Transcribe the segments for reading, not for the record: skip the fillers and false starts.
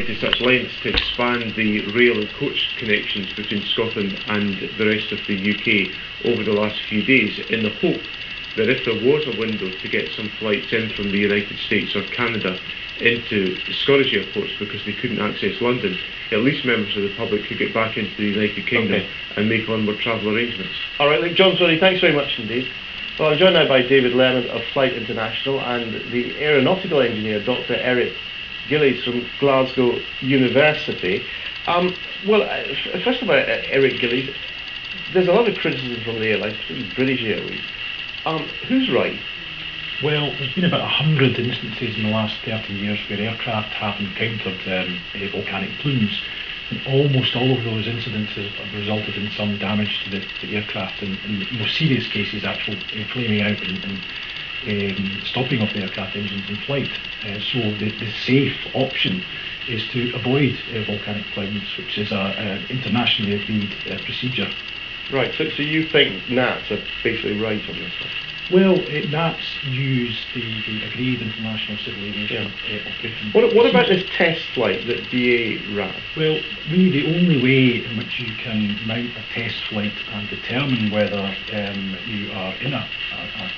to such lengths to expand the rail and coach connections between Scotland and the rest of the UK over the last few days, in the hope that if there was a window to get some flights in from the United States or Canada into the Scottish airports because they couldn't access London, at least members of the public could get back into the United Kingdom and make onward travel arrangements. All right, John Swordy, thanks very much indeed. Well, I'm joined now by David Lerman of Flight International and the aeronautical engineer, Dr. Eric Gillies from Glasgow University. First of all, Eric Gillies, there's a lot of criticism from the airlines, particularly British Airways. Who's right? Well, there's been about 100 instances in the last 30 years where aircraft have encountered volcanic plumes, and almost all of those incidents have resulted in some damage to the aircraft, and in the most serious cases, actual flaming out and stopping of the aircraft engines in flight. So the safe option is to avoid volcanic plumes, which is an internationally agreed procedure. Right, so you think NATS are basically right on this one? Well, NATS use the agreed international civil aviation operating. What about this test flight that BA ran? Well, really the only way in which you can mount a test flight and determine whether you are in a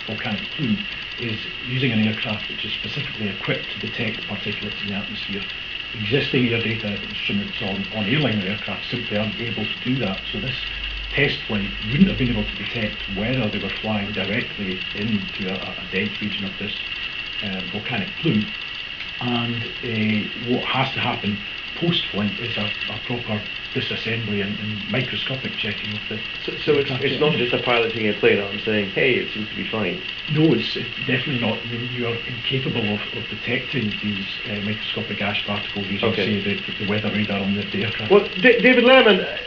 volcanic plume is using an aircraft which is specifically equipped to detect particulates in the atmosphere. Existing air data instruments on airliner aircraft simply aren't able to do that, so this test flight wouldn't have been able to detect whether they were flying directly into a dense region of this volcanic plume. And what has to happen post-flight is a proper disassembly and microscopic checking of the... So it's not just a piloting a plane out and saying, hey, it seems to be fine? No, it's definitely not. I mean, you are incapable of detecting these microscopic ash particles using, say, the weather radar on the aircraft. Well, David Lerman,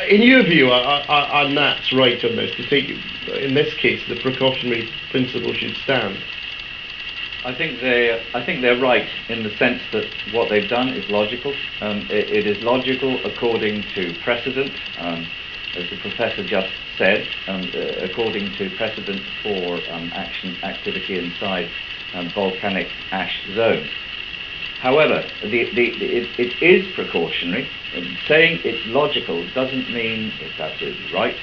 in your view, are NATS right on this? To take, in this case, the precautionary principle should stand? I think they're right in the sense that what they've done is logical. It is logical according to precedent, as the professor just said, according to precedent for activity inside volcanic ash zones. However, it is precautionary. Saying it's logical doesn't mean it's absolutely right.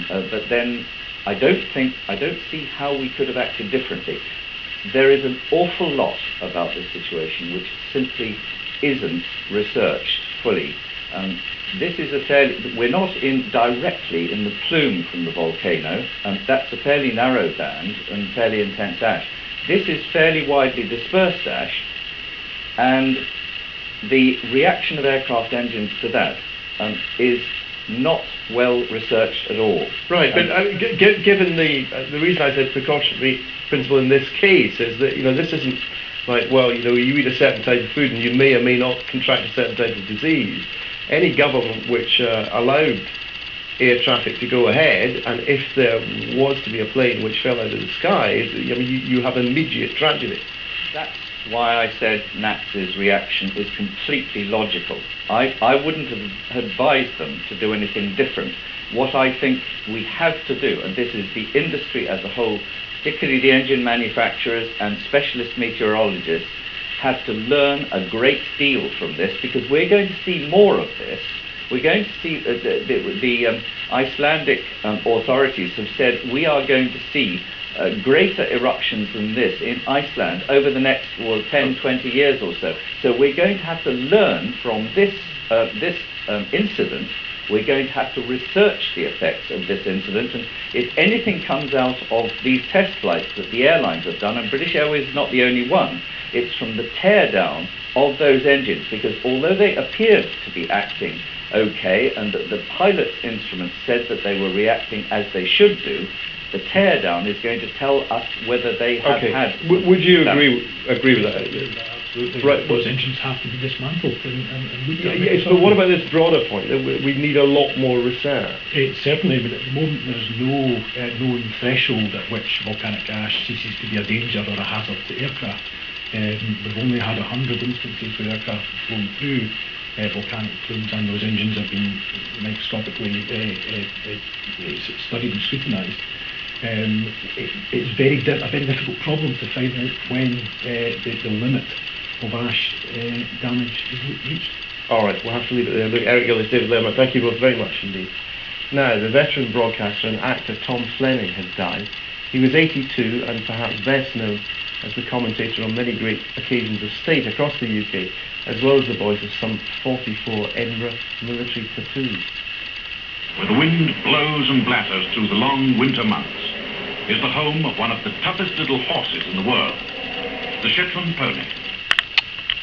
But then I don't see how we could have acted differently. There is an awful lot about this situation which simply isn't researched fully. This is we're not directly in the plume from the volcano, and that's a fairly narrow band and fairly intense ash. This is fairly widely dispersed ash, and the reaction of aircraft engines to that is not well researched at all. Right, but given the reason I said precautionary principle in this case is that, this isn't like, well, you eat a certain type of food and you may or may not contract a certain type of disease. Any government which allowed air traffic to go ahead, and if there was to be a plane which fell out of the sky, you have immediate tragedy. That's why I said NATS's reaction is completely logical. I wouldn't have advised them to do anything different. What I think we have to do, and this is the industry as a whole, particularly the engine manufacturers and specialist meteorologists, have to learn a great deal from this, because we're going to see more of this. We're going to see the Icelandic authorities have said we are going to see greater eruptions than this in Iceland over the next 10, 20 years or so. So we're going to have to learn from this incident. We're going to have to research the effects of this incident, and if anything comes out of these test flights that the airlines have done, and British Airways is not the only one, it's from the teardown of those engines, because although they appeared to be acting okay, and that the pilot's instruments said that they were reacting as they should do, the teardown is going to tell us whether they have had... Would you agree with that? Absolutely. Right. Those engines have to be dismantled and looked at. Yes, but what about this broader point, that we need a lot more research? Certainly, but at the moment there's no known threshold at which volcanic ash ceases to be a danger or a hazard to aircraft. We've only had 100 instances where aircraft have flown through volcanic plumes, and those engines have been microscopically studied and scrutinised. It's a very difficult problem to find out when the limit of ash damage is reached. All right, we'll have to leave it there. Look, Eric Gillies, David Lerman, thank you both very much indeed. Now, the veteran broadcaster and actor Tom Fleming has died. He was 82 and perhaps best known as the commentator on many great occasions of state across the UK, as well as the voice of some 44 Edinburgh military platoons. Where the wind blows and blatters through the long winter months, is the home of one of the toughest little horses in the world, the Shetland pony.